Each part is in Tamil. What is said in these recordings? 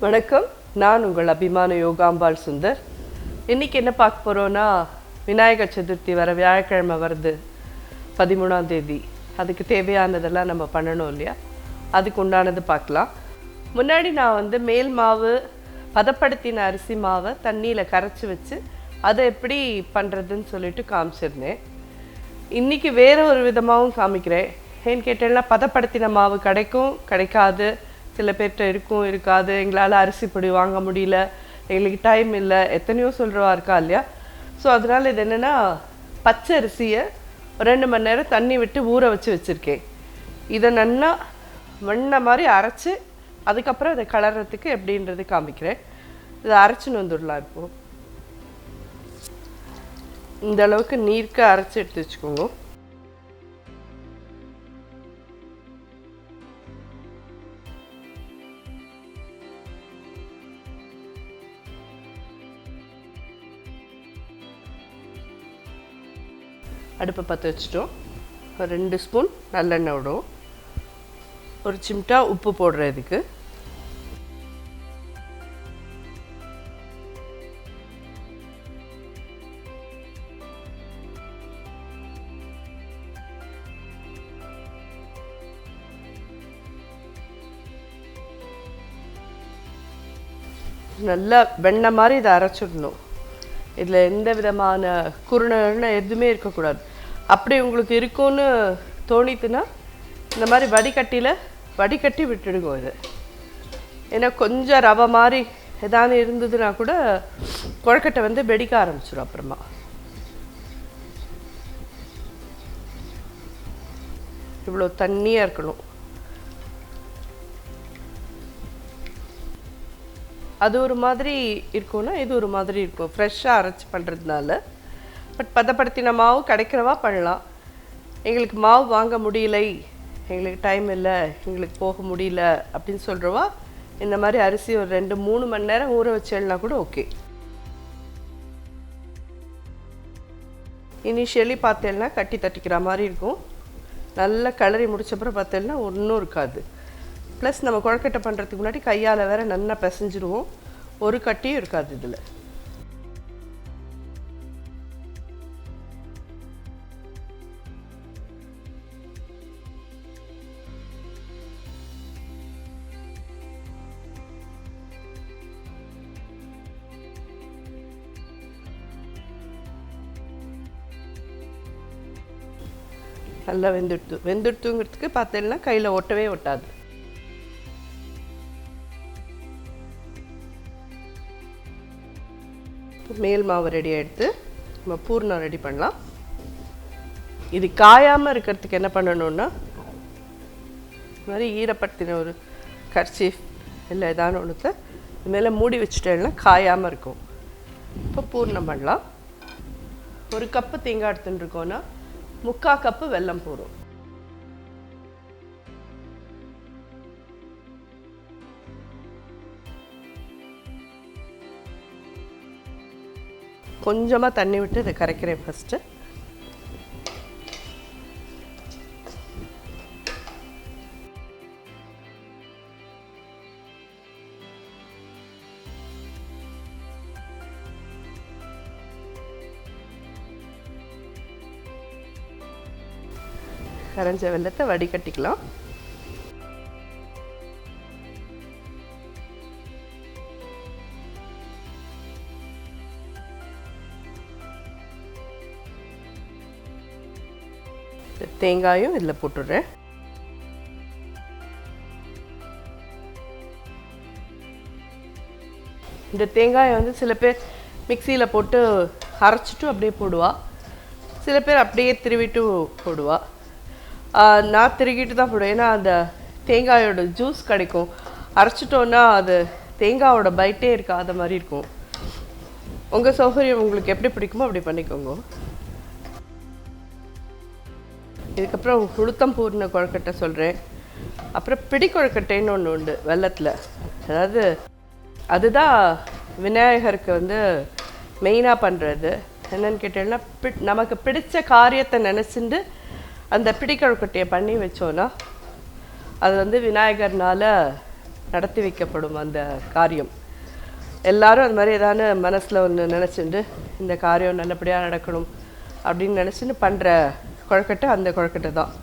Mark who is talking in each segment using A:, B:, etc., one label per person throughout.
A: வணக்கம், நான் உங்கள் அபிமான யோகாம்பால் சுந்தர். இன்றைக்கி என்ன பார்க்க போகிறோன்னா, விநாயகர் சதுர்த்தி வர வியாழக்கிழமை வருது 13ஆம் தேதி. அதுக்கு தேவையானதெல்லாம் நம்ம பண்ணணும் இல்லையா? அதுக்கு உண்டானது பார்க்கலாம். முன்னாடி நான் மேல் மாவு பதப்படுத்தின அரிசி மாவை தண்ணியில் கரைச்சி வச்சு அதை எப்படி பண்ணுறதுன்னு சொல்லிட்டு காமிச்சிருந்தேன். இன்றைக்கி வேறு ஒரு விதமாகவும் காமிக்கிறேன். ஏன்னு கேட்டேன்னா, பதப்படுத்தின மாவு கிடைக்காது, சில பேர்கிட்ட இருக்கும் இருக்காது, எங்களால் அரிசி பொடி வாங்க முடியல, எங்களுக்கு டைம் இல்லை, எத்தனையோ சொல்கிறவா இருக்கா இல்லையா? ஸோ அதனால் இது என்னென்னா, பச்சை அரிசியை 2 மணி நேரம் தண்ணி விட்டு ஊற வச்சுருக்கேன். இதை நல்லா மண்ணை மாதிரி அரைச்சி அதுக்கப்புறம் இதை கலர்றதுக்கு எப்படின்றது காமிக்கிறேன். இதை அரைச்சின்னு வந்துடலாம். இப்போது இந்த அளவுக்கு நீர்க்க அரைச்சி எடுத்து வச்சுக்கோங்க. அடுப்பை பற்ற வச்சுட்டோம். 2 ஸ்பூன் நல்லெண்ணெய் விடும், ஒரு சிம்டா உப்பு போடுறேன். இதுக்கு நல்லா வெண்ணெய் மாதிரி இதை அரைச்சிடணும். இதில் எந்த விதமான குருணை எதுவுமே இருக்கக்கூடாது. அப்படி உங்களுக்கு இருக்கும்னு தோணித்துன்னா இந்த மாதிரி வடிகட்டி விட்டுடுங்க இது. ஏன்னா கொஞ்சம் ரவை மாதிரி எதாவது இருந்ததுன்னா கூட கொழுக்கட்டை வெடிக்க ஆரம்பிச்சிடும். அப்புறமா இவ்வளோ தண்ணியாக இருக்கணும். அது ஒரு மாதிரி இருக்கும்னா இது ஒரு மாதிரி இருக்கும், ஃப்ரெஷ்ஷாக அரைச்சி பண்ணுறதுனால. பட் பதப்படுத்தின மாவு கிடைக்கிறவா பண்ணலாம். எங்களுக்கு மாவு வாங்க முடியலை, எங்களுக்கு டைம் இல்லை, எங்களுக்கு போக முடியல அப்படின்னு சொல்கிறவா இந்த மாதிரி அரிசி ஒரு 2-3 மணி நேரம் ஊற வச்சேன்னா கூட ஓகே. இனிஷியலி பார்த்தேன்னா கட்டி தட்டிக்கிற மாதிரி இருக்கும். நல்லா கிளறி முடிச்சப்பறம் பார்த்தேன்னா ஒன்றும் இருக்காது. ப்ளஸ் நம்ம கொழுக்கட்டை பண்ணுறதுக்கு முன்னாடி கையால் வேறு நல்லா பிசைஞ்சிடுவோம், ஒரு கட்டியும் இருக்காது இதில். நல்லா வெந்துடுத்துங்கிறதுக்கு பார்த்தேன்னா கையில் ஒட்டவே ஒட்டாது. மேல் மாவு ரெடி ஆகிடுத்து, நம்ம பூர்ணம் ரெடி பண்ணலாம். இது காயாமல் இருக்கிறதுக்கு என்ன பண்ணணுன்னா, இது மாதிரி ஈரப்படுத்தின ஒரு கர்ச்சீஃப் இல்லை ஏதான ஒன்றுத்தை இது மேலே மூடி வச்சுட்டேன்னா காயாமல் இருக்கும். இப்போ பூர்ணம் பண்ணலாம். 1 கப்பு தேங்காய் எடுத்துட்டுருக்கோன்னா 3/4 கப்பு வெல்லம் போடும். கொஞ்சமாக தண்ணி விட்டு இதை கரைக்கிறேன் ஃபஸ்ட்டு. கரைஞ்ச வெல்லத்தை வடிகட்டிக்கலாம். தேங்காயும் இதில் போட்டுடுறேன். இந்த தேங்காயை சில பேர் மிக்சியில் போட்டு அரைச்சிட்டு அப்படியே போடுவா, சில பேர் அப்படியே திருவிட்டு போடுவா. நான் திருகிட்டு தான் போடுவேன். ஏன்னா அந்த தேங்காயோட ஜூஸ் கிடைக்கும். அரைச்சிட்டோன்னா அது தேங்காயோட பைட்டே இருக்காத மாதிரி இருக்கும். உங்கள் சௌகரியம், உங்களுக்கு எப்படி பிடிக்குமோ அப்படி பண்ணிக்கோங்க. இதுக்கப்புறம் உளுத்தம் பூர்ண கொழுக்கட்டை சொல்கிறேன். அப்புறம் பிடி கொழுக்கட்டைன்னு ஒன்று உண்டு வெல்லத்தில். அதாவது அதுதான் விநாயகருக்கு மெயினாக பண்ணுறது. என்னென்னு கேட்டேன்னா, நமக்கு பிடித்த காரியத்தை நினச்சிட்டு அந்த பிடி கொழுக்கட்டையை பண்ணி வச்சோன்னா அது விநாயகர்னால் நடத்தி வைக்கப்படும் அந்த காரியம். எல்லாரும் அது மாதிரி ஏதாவது மனசில் ஒன்று நினச்சிட்டு இந்த காரியம் நல்லபடியாக நடக்கணும் அப்படின்னு நினச்சின்னு பண்ணுற கொழுக்கட்டை அந்த கொழுக்கட்டை தான்.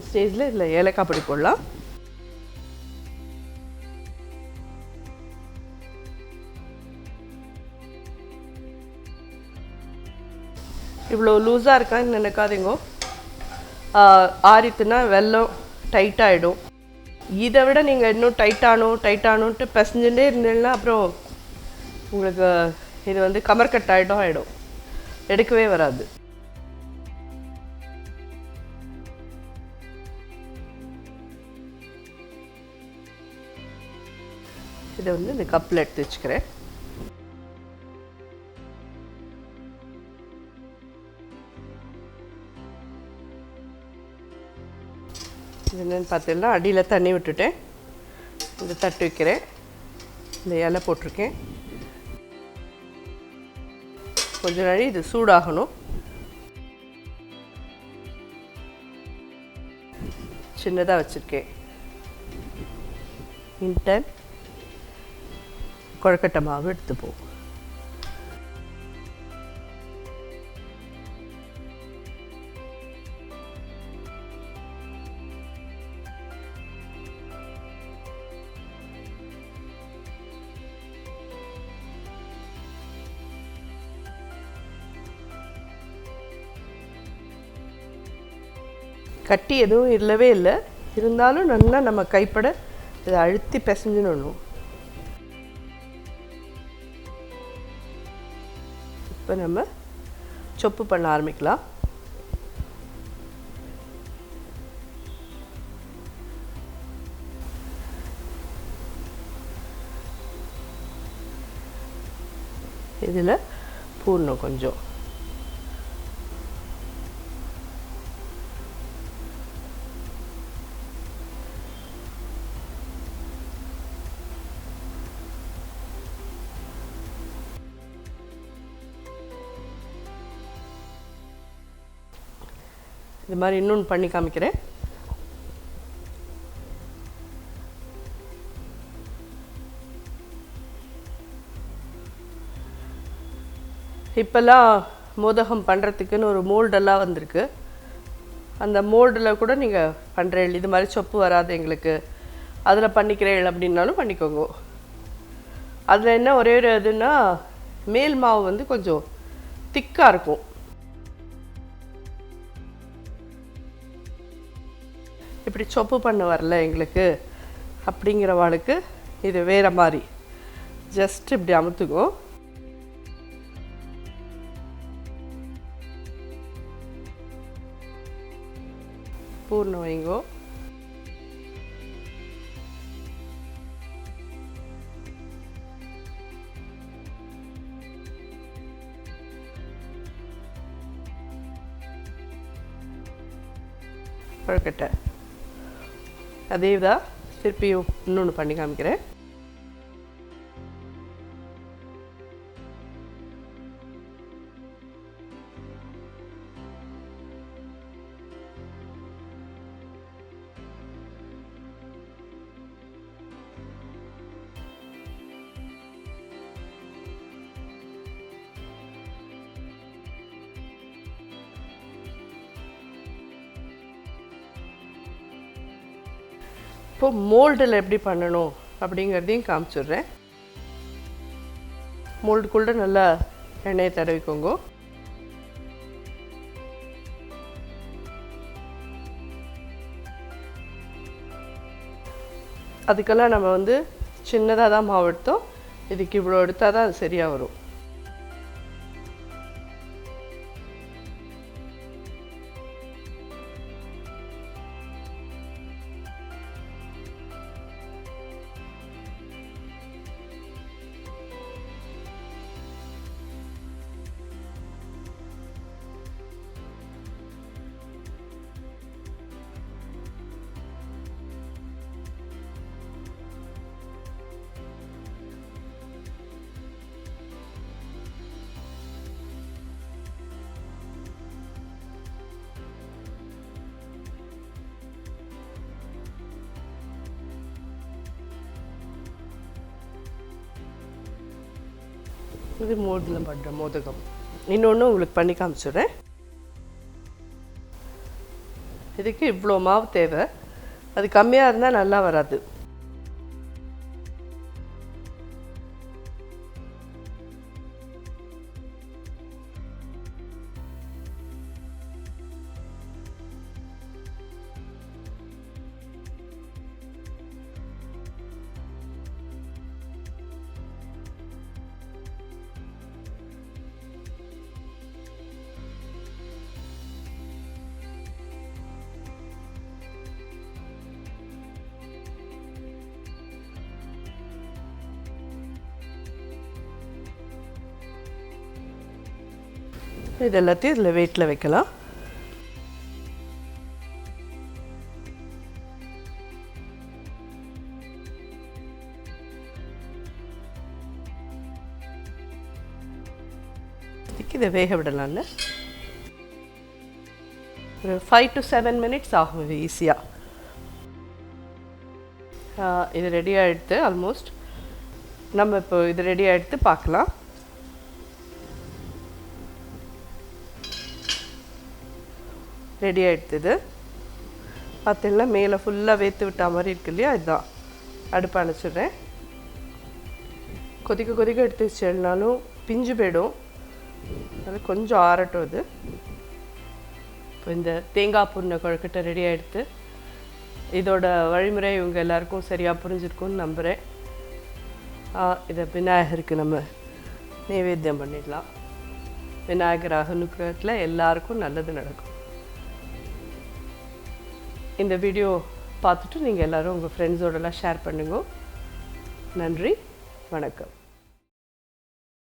A: ஸ்டேஜில் இதில் ஏலக்காய் பொடி போடலாம். இவ்வளோ லூஸாக இருக்கான்னு நினைக்காதீங்க. ஆறித்துனா வெல்லம் டைட்டாகிடும். இதை விட நீங்கள் இன்னும் டைட்டானுன்ட்டு பிசைஞ்சுட்டே இருந்தீங்கன்னா அப்புறம் உங்களுக்கு இது வந்து கமர்கட் ஆகிடும், எடுக்கவே வராது. இதை வந்து இந்த கப்பில் எடுத்து வச்சுக்கிறேன். இது என்னென்னு பார்த்தீங்கன்னா அடியில் தண்ணி விட்டுட்டேன். இதை தட்டு வைக்கிறேன். இந்த இலை போட்டிருக்கேன். கொஞ்ச நாள் இது சூடாகணும். சின்னதாக வச்சுருக்கேன். இன்டன் கொழுக்கட்டை மாவு எடுத்துப்போம். கட்டி எதுவும் இல்லவே இல்லை. இருந்தாலும் நல்லா நம்ம கைப்பட இதை அழுத்தி பிசைஞ்சிடணும். இப்போ நம்ம சொப்பு பண்ண ஆரம்பிக்கலாம். இதில் பூர்ணம் கொஞ்சம், இது மாதிரி இன்னொன்று பண்ணி காமிக்கிறேன். இப்போல்லாம் மோதகம் பண்ணுறதுக்குன்னு ஒரு மோல்டெல்லாம் வந்திருக்கு. அந்த மோல்டில் கூட நீங்கள் பண்ணுறீள். இது மாதிரி சொப்பு வராது எங்களுக்கு, அதில் பண்ணிக்கிறீள் அப்படின்னாலும் பண்ணிக்கோங்க. அதில் என்ன ஒரே ஒரு இதுன்னா மேல் மாவு வந்து கொஞ்சம் திக்காக இருக்கும். இப்படி சொப்பு பண்ண வரல எங்களுக்கு அப்படிங்கிறவாளுக்கு இது வேறு மாதிரி ஜஸ்ட் இப்படி அமுத்துக்கும். பூர்ணம் வைங்கோ. கொழுக்கட்டை அதே தான் திருப்பியும் இன்னொன்று பண்ணி காமிக்கிறேன். இப்போ மோல்டில் எப்படி பண்ணணும் அப்படிங்கிறதையும் காமிச்சிடுறேன். மோல்டுக்குள்ளே நல்லா எண்ணெயை தடவிக்கோங்க. அதுக்கெல்லாம் நம்ம வந்து சின்னதாக தான் மாவு எடுத்தோம். இதுக்கு இவ்வளோ எடுத்தால் தான் அது சரியாக வரும். இது மோதில் பண்ணுற மோதகம். இன்னொன்று உங்களுக்கு பண்ணி காமிச்சுடுறேன். இதுக்கு இவ்வளோ மாவு தேவை. அது கம்மியாக இருந்தால் நல்லா வராது. இது எல்லாத்தையும் இதில் வெயிட்டில் வைக்கலாம். இதை வேக விடலாம்ல. ஒரு 5 to 7 minutes ஆகும். இது ஈஸியாக இது ரெடி ஆகிடுது. ஆல்மோஸ்ட் நம்ம இப்போ இது ரெடி ஆகிடுத்து பார்க்கலாம். ரெடி ஆகிடுது. பார்த்தீங்கன்னா மேலே ஃபுல்லாக வேர்த்து விட்டா மாதிரி இருக்கு இல்லையா? இதுதான். அடுப்பு அணைச்சிடுறேன். கொதிக்க கொதிக்க எடுத்து வச்சிடனாலும் பிஞ்சு போயிடும். அது கொஞ்சம் ஆறட்டும். இது இப்போ இந்த தேங்காய் பூர்ண கொழுக்கட்டை ரெடி ஆகிடுது. இதோட வழிமுறை இவங்க எல்லாருக்கும் சரியாக புரிஞ்சிருக்கும்னு நம்புகிறேன். இதை விநாயகருக்கு நம்ம நைவேத்தியம் பண்ணிடலாம். விநாயகர் அனுகிரகத்தில் எல்லாருக்கும் நல்லது நடக்கும். இந்த வீடியோ பார்த்துட்டு நீங்கள் எல்லோரும் உங்கள் ஃப்ரெண்ட்ஸோடலாம் ஷேர் பண்ணுங்க. நன்றி, வணக்கம்.